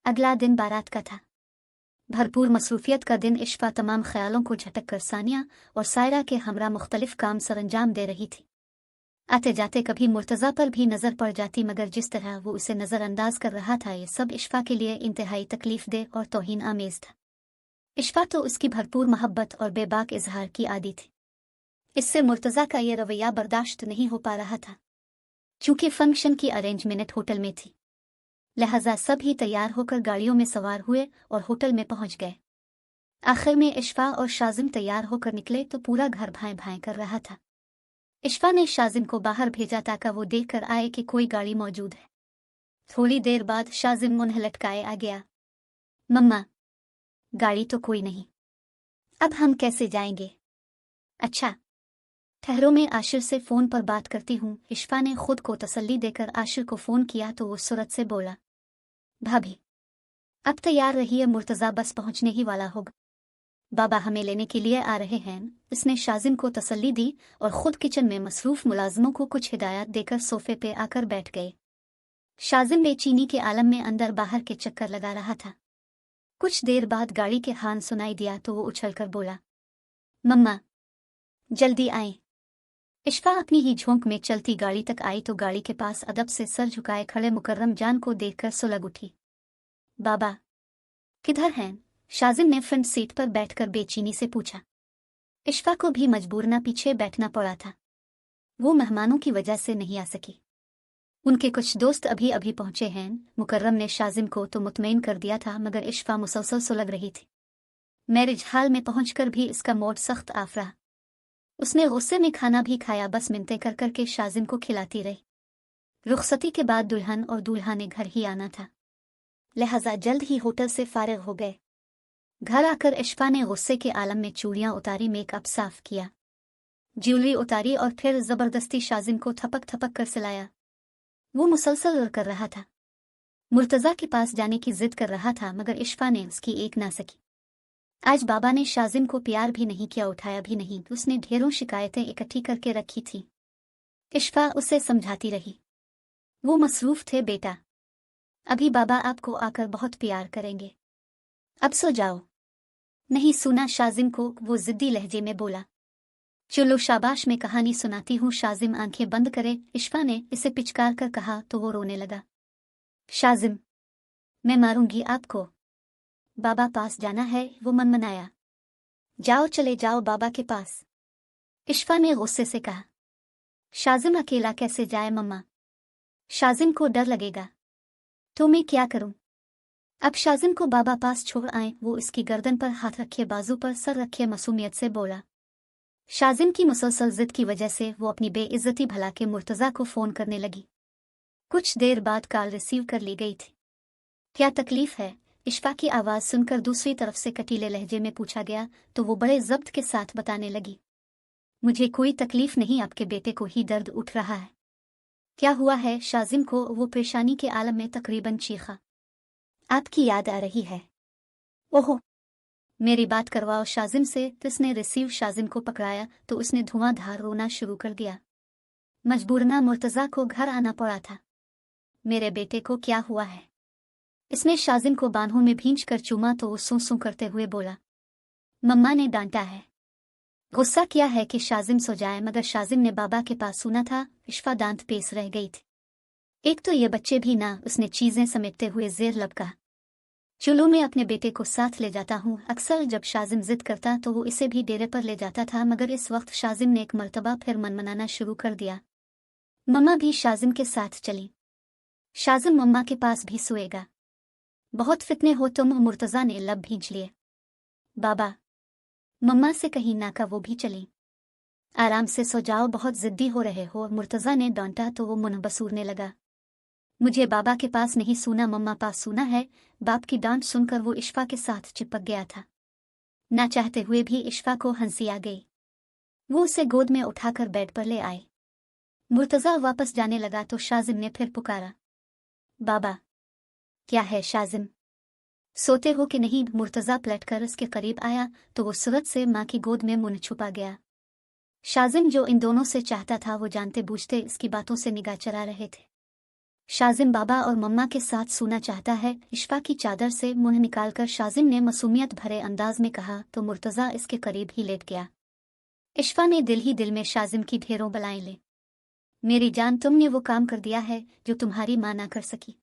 अगला दिन बारात का था। भरपूर मसरूफियत का दिन। इश्फा तमाम ख्यालों को झटक कर सानिया और सायरा के हमरा मुख्तलिफ काम सरंजाम दे रही थी। आते जाते कभी मुर्तज़ा पर भी नज़र पड़ जाती, मगर जिस तरह वो उसे नज़रअंदाज कर रहा था ये सब इश्फा के लिए इंतहाई तकलीफ दे और तौहीन आमेज़ था। इश्फा तो उसकी भरपूर मोहब्बत और बेबाक इजहार की आदी थी। इससे मुर्तज़ा का ये रवैया बर्दाश्त नहीं हो पा रहा था। चूंकि फंक्शन की अरेंजमेंट होटल में थी, लिहाजा सभी तैयार होकर गाड़ियों में सवार हुए और होटल में पहुंच गए। आखिर में इश्फा और शाजिम तैयार होकर निकले तो पूरा घर भाएं भाएं कर रहा था। इश्फा ने शाजिम को बाहर भेजा ताकि वो देख कर आए कि कोई गाड़ी मौजूद है। थोड़ी देर बाद शाजिम मुंह लटकाए आ गया। मम्मा, गाड़ी तो कोई नहीं, अब हम कैसे जाएंगे? अच्छा, ठहरो, मैं आशिर से फ़ोन पर बात करती हूँ। इश्फा ने खुद को तसल्ली देकर आशिर को फ़ोन किया तो वो सूरत से बोला, भाभी अब तैयार रहिए, मुर्तज़ा बस पहुँचने ही वाला होगा, बाबा हमें लेने के लिए आ रहे हैं। इसने शाजिम को तसल्ली दी और ख़ुद किचन में मसरूफ़ मुलाजमों को कुछ हिदायत देकर सोफ़े पे आकर बैठ गए। शाजिम बेचैनी के आलम में अंदर बाहर के चक्कर लगा रहा था। कुछ देर बाद गाड़ी के हॉर्न सुनाई दिया तो वो उछलकर बोला, मम्मा जल्दी आए। इश्फा अपनी ही झोंक में चलती गाड़ी तक आई तो गाड़ी के पास अदब से सर झुकाए खड़े मुकर्रम जान को देखकर सुलग उठी। बाबा किधर हैं? शाजिम ने फ्रंट सीट पर बैठकर बेचैनी से पूछा। इश्फा को भी मजबूरना पीछे बैठना पड़ा था। वो मेहमानों की वजह से नहीं आ सकी। उनके कुछ दोस्त अभी अभी पहुंचे हैं। मुकर्रम ने शाजिम को तो मुतमईन कर दिया था, मगर इश्फा मुसलसल सुलग रही थी। मैरिज हाल में पहुंचकर भी इसका मूड सख्त आफ रहा। उसने गुस्से में खाना भी खाया, बस मिन्नतें कर करके शाजिम को खिलाती रही। रुखसती के बाद दुल्हन और दूल्हा ने घर ही आना था, लिहाजा जल्द ही होटल से फारिग हो गए। घर आकर इश्फा ने गुस्से के आलम में चूड़ियां उतारी, मेकअप साफ किया, ज्वेलरी उतारी और फिर जबरदस्ती शाजिम को थपक थपक कर सिलाया। वो मुसलसल कर रहा था। मुर्तज़ा के पास जाने की जिद कर रहा था, मगर इश्फा ने उसकी एक ना सकी। आज बाबा ने शाजिम को प्यार भी नहीं किया, उठाया भी नहीं। उसने ढेरों शिकायतें इकट्ठी करके रखी थी। इश्फा उसे समझाती रही। वो मसरूफ थे, बेटा अभी बाबा आपको आकर बहुत प्यार करेंगे, अब सो जाओ। नहीं सुना शाजिम को, वो जिद्दी लहजे में बोला। चलो शाबाश, मैं कहानी सुनाती हूँ। शाजिम आंखें बंद करे। इश्फा ने इसे पिचकार कर कहा तो वो रोने लगा। शाजिम मैं मारूंगी आपको, बाबा पास जाना है, वो मनमनाया। जाओ, चले जाओ बाबा के पास, इश्फा ने गुस्से से कहा। शाजिम अकेला कैसे जाए मम्मा? शाजिम को डर लगेगा। तो मैं क्या करूं? अब शाजिम को बाबा पास छोड़ आए। वो इसकी गर्दन पर हाथ रखे, बाजू पर सर रखे मासूमियत से बोला। शाजिम की मुसलसल जिद की वजह से वो अपनी बेइज्जती भला के मुर्तज़ा को फ़ोन करने लगी। कुछ देर बाद कॉल रिसीव कर ली गई थी। क्या तकलीफ है? इश्फा की आवाज़ सुनकर दूसरी तरफ से कटीले लहजे में पूछा गया तो वो बड़े ज़ब्त के साथ बताने लगी। मुझे कोई तकलीफ नहीं, आपके बेटे को ही दर्द उठ रहा है। क्या हुआ है? शाजिम को वो परेशानी के आलम में तकरीबन चीखा। आपकी याद आ रही है? ओहो, मेरी बात करवाओ शाजिम से। उसने रिसीव शाजिम को पकड़ाया तो उसने धुआंधार रोना शुरू कर दिया। मजबूरना मुर्तज़ा को घर आना पड़ा था। मेरे बेटे को क्या हुआ है? इसने शाजिम को बाहों में भींच कर चूमा तो वो सूं सूं करते हुए बोला, मम्मा ने डांटा है, गुस्सा किया है कि शाजिम सो जाए, मगर शाजिम ने बाबा के पास सुना था। इश्फा दांत पेस रह गई थी। एक तो ये बच्चे भी ना। उसने चीज़ें समेटते हुए ज़ेर लब कहा, चलो मैं अपने बेटे को साथ ले जाता हूँ। अक्सर जब शाजिम जिद करता तो वो इसे भी डेरे पर ले जाता था, मगर इस वक्त शाजिम ने एक मर्तबा फिर मनमनाना शुरू कर दिया। मम्मा भी शाजिम के साथ चली। शाजिम मम्मा के पास भी सोएगा। बहुत फितने हो तुम। मुर्तज़ा ने लब भींच लिए। बाबा मम्मा से कहीं ना का वो भी चली। आराम से सो जाओ, बहुत जिद्दी हो रहे हो। मुर्तज़ा ने डांटा तो वो मुंह बसूरने लगा। मुझे बाबा के पास नहीं सूना, मम्मा पास सूना है। बाप की डांट सुनकर वो इश्फा के साथ चिपक गया था। ना चाहते हुए भी इश्फा को हंसी आ गई। वो उसे गोद में उठाकर बेड पर ले आए। मुर्तज़ा वापस जाने लगा तो शाजिम ने फिर पुकारा, बाबा क्या है शाजिम, सोते हो कि नहीं? मुर्तज़ा पलटकर उसके करीब आया तो वो सूरत से माँ की गोद में मुंह छुपा गया। शाजिम जो इन दोनों से चाहता था वो जानते बूझते इसकी बातों से निगाह चरा रहे थे। शाजिम बाबा और मम्मा के साथ सोना चाहता है। इशफा की चादर से मुंह निकालकर शाजिम ने मासूमियत भरे अंदाज में कहा तो मुर्तज़ा इसके करीब ही लेट गया। इशफा ने दिल ही दिल में शाजिम की ढेरों बलाएं ली। मेरी जान, तुमने वो काम कर दिया है जो तुम्हारी माँ ना कर सकी।